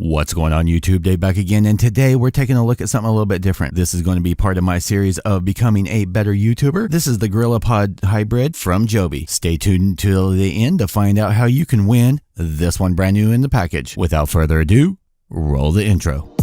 What's going on YouTube? Dave back again, and today we're taking a look at something a little bit different. This is going to be part of my series of becoming a better YouTuber. This is the GorillaPod Hybrid from Joby. Stay tuned till the end to find out how you can win this one brand new in the package. Without further ado, roll the intro.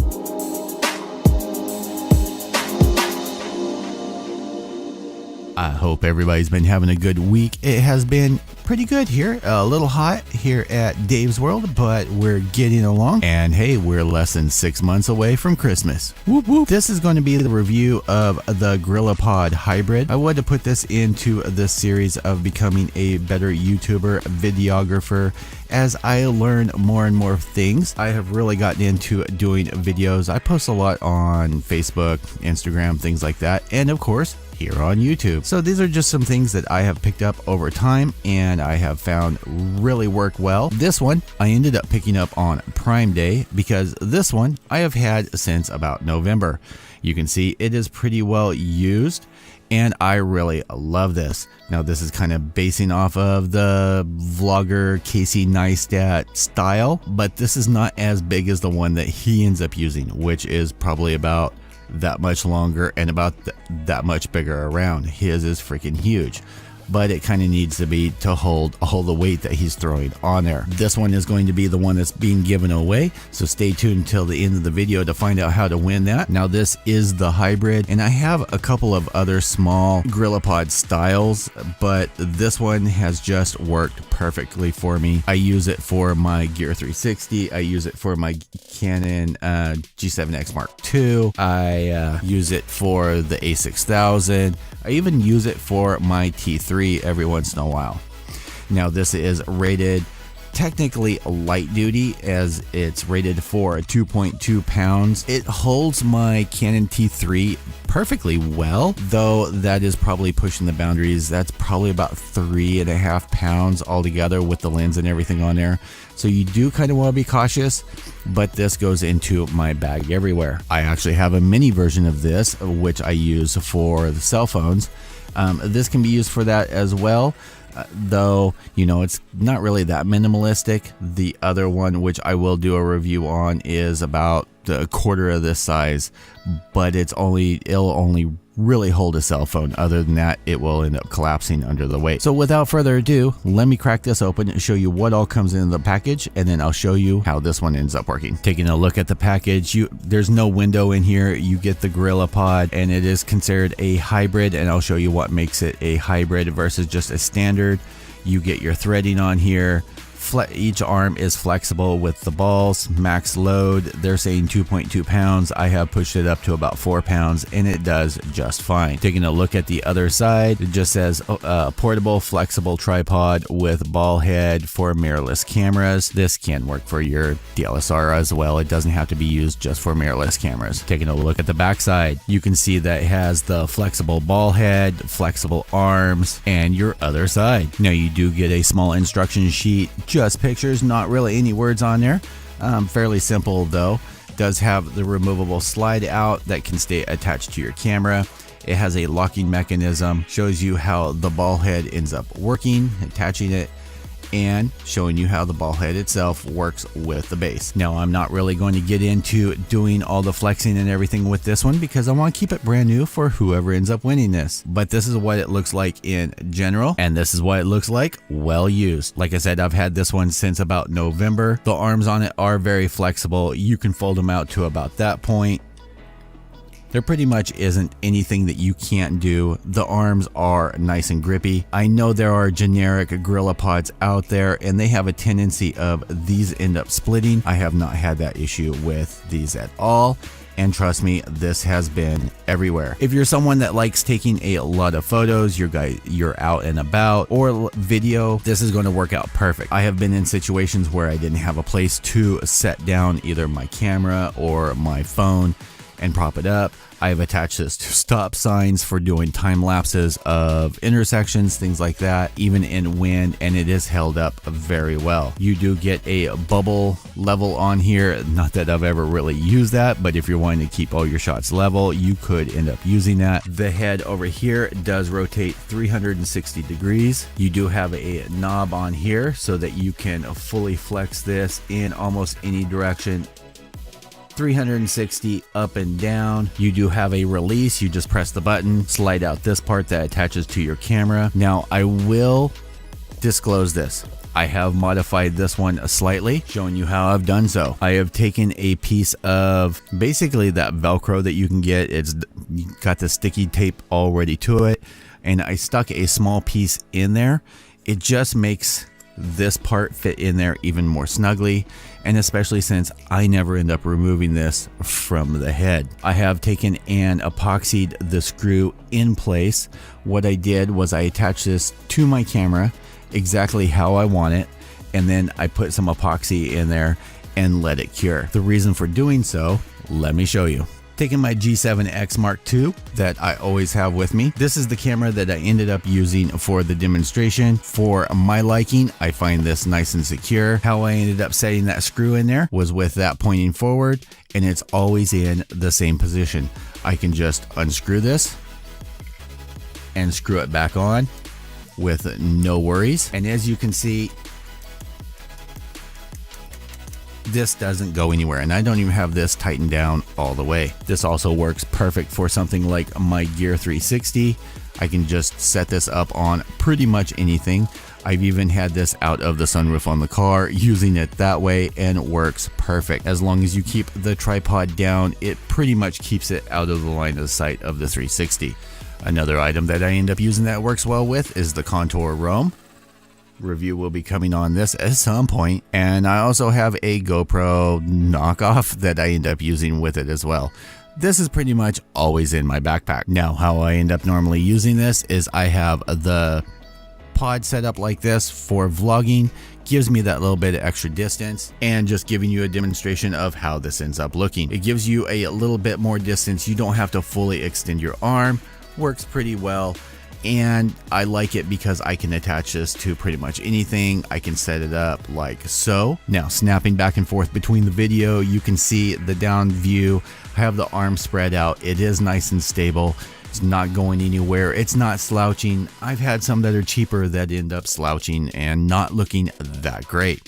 I hope everybody's been having a good week. It has been pretty good here. A little hot here at Dave's World, but we're getting along. And hey, we're less than 6 months away from Christmas. Whoop whoop. This is going to be the review of the GorillaPod Hybrid. I wanted to put this into this series of becoming a better YouTuber, videographer. As I learn more and more things, I have really gotten into doing videos. I post a lot on Facebook, Instagram, things like that. And of course, here on YouTube. So these are just some things that I have picked up over time and I have found really work well. This one I ended up picking up on Prime Day because this one I have had since about November. You can see it is pretty well used and I really love this. Now this is kind of basing off of the vlogger Casey Neistat style, but this is not as big as the one that he ends up using, which is probably about that much longer and about that much bigger around. His is freaking huge, but it kind of needs to be to hold all the weight that he's throwing on there. This one is going to be the one that's being given away, so stay tuned until the end of the video to find out how to win that. Now this is the hybrid, and I have a couple of other small GorillaPod styles, but this one has just worked perfectly for me. I use it for my Gear 360, I use it for my Canon G7X Mark II, I use it for the A6000, I even use it for my T3 every once in a while. Now this is rated technically light duty as it's rated for 2.2 pounds. It holds my Canon T3 perfectly well, though that is probably pushing the boundaries. That's probably about 3.5 pounds altogether with the lens and everything on there. So you do kind of want to be cautious, but this goes into my bag everywhere. I actually have a mini version of this, which I use for the cell phones. This can be used for that as well. Though, you know, it's not really that minimalistic. The other one, which I will do a review on, is about a quarter of this size, but it'll only really hold a cell phone. Other than that, it will end up collapsing under the weight. So without further ado, let me crack this open and show you what all comes in the package, and then I'll show you how this one ends up working. Taking a look at the package, there's no window in here. You get the GorillaPod, and it is considered a hybrid, and I'll show you what makes it a hybrid versus just a standard. You get your threading on here. Each arm is flexible with the balls. Max load, they're saying 2.2 pounds. I have pushed it up to about 4 pounds and it does just fine. Taking a look at the other side, it just says portable flexible tripod with ball head for mirrorless cameras. This can work for your DSLR as well. It doesn't have to be used just for mirrorless cameras. Taking a look at the back side, you can see that it has the flexible ball head, flexible arms, and your other side. Now you do get a small instruction sheet, just pictures, not really any words on there. Fairly simple though. Does have the removable slide out that can stay attached to your camera. It has a locking mechanism, shows you how the ball head ends up working, attaching it, and showing you how the ball head itself works with the base. Now I'm not really going to get into doing all the flexing and everything with this one because I want to keep it brand new for whoever ends up winning this. But this is what it looks like in general, and this is what it looks like well used. Like I said, I've had this one since about November. The arms on it are very flexible. You can fold them out to about that point. There pretty much isn't anything that you can't do. The arms are nice and grippy. I know there are generic GorillaPods out there and they have a tendency of these end up splitting. I have not had that issue with these at all. And trust me, this has been everywhere. If you're someone that likes taking a lot of photos, you're out and about, or video, this is going to work out perfect. I have been in situations where I didn't have a place to set down either my camera or my phone and prop it up. I've attached this to stop signs for doing time lapses of intersections, things like that, even in wind, and it is held up very well. You do get a bubble level on here. Not that I've ever really used that, but if you're wanting to keep all your shots level, you could end up using that. The head over here does rotate 360 degrees. You do have a knob on here so that you can fully flex this in almost any direction 360 up and down. You do have a release. You just press the button, slide out this part that attaches to your camera. Now I will disclose this. I have modified this one slightly, showing you how I've done so. I have taken a piece of basically that Velcro that you can get. It's got the sticky tape already to it, and I stuck a small piece in there. It just makes this part fit in there even more snugly, and especially since I never end up removing this from the head. I have taken and epoxied the screw in place. What I did was I attached this to my camera exactly how I want it, and then I put some epoxy in there and let it cure. The reason for doing so, let me show you. Taking my G7X Mark II that I always have with me. This is the camera that I ended up using for the demonstration. For my liking, I find this nice and secure. How I ended up setting that screw in there was with that pointing forward, and it's always in the same position. I can just unscrew this and screw it back on with no worries. And as you can see, this doesn't go anywhere, and I don't even have this tightened down all the way. This also works perfect for something like my Gear 360. I can just set this up on pretty much anything. I've even had this out of the sunroof on the car, using it that way, and it works perfect. As long as you keep the tripod down, it pretty much keeps it out of the line of sight of the 360. Another item that I end up using that works well with is the Contour Roam. Review will be coming on this at some point, and I also have a GoPro knockoff that I end up using with it as well. This is pretty much always in my backpack. Now, how I end up normally using this is I have the pod set up like this for vlogging. Gives me that little bit of extra distance, and just giving you a demonstration of how this ends up looking. It gives you a little bit more distance. You don't have to fully extend your arm. Works pretty well. And I like it because I can attach this to pretty much anything. I can set it up like so. Now, snapping back and forth between the video, you can see the down view. I have the arm spread out. It is nice and stable. It's not going anywhere. It's not slouching. I've had some that are cheaper that end up slouching and not looking that great.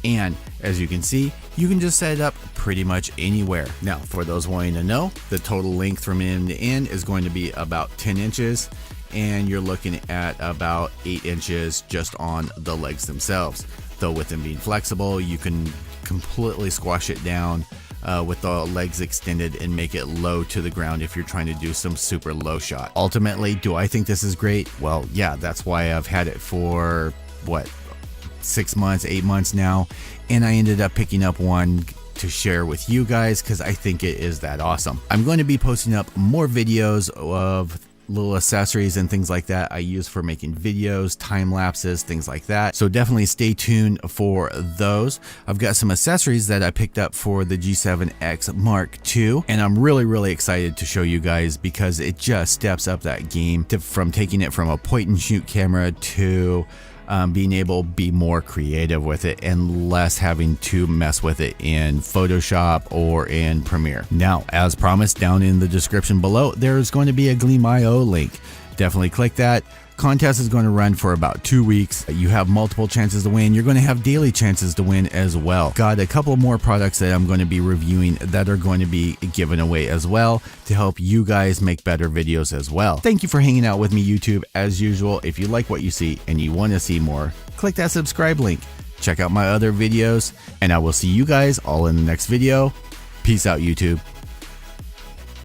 And as you can see, you can just set it up pretty much anywhere. Now, for those wanting to know, the total length from end to end is going to be about 10 inches. And you're looking at about 8 inches just on the legs themselves. Though with them being flexible, you can completely squash it down with the legs extended and make it low to the ground if you're trying to do some super low shot. Ultimately, do I think this is great? Well, yeah, that's why I've had it for what, 6 months, 8 months now, and I ended up picking up one to share with you guys because I think it is that awesome. I'm going to be posting up more videos of little accessories and things like that I use for making videos, time lapses, things like that. So definitely stay tuned for those. I've got some accessories that I picked up for the G7X Mark II, and I'm really excited to show you guys because it just steps up that game from taking it from a point and shoot camera to being able to be more creative with it and less having to mess with it in Photoshop or in Premiere. Now, as promised, down in the description below, there's going to be a Gleam.io link. Definitely click that. Contest is going to run for about 2 weeks. You have multiple chances to win. You're going to have daily chances to win as well. Got a couple more products that I'm going to be reviewing that are going to be given away as well to help you guys make better videos as well. Thank you for hanging out with me, YouTube. As usual, if you like what you see and you want to see more, click that subscribe link. Check out my other videos, and I will see you guys all in the next video. Peace out, YouTube.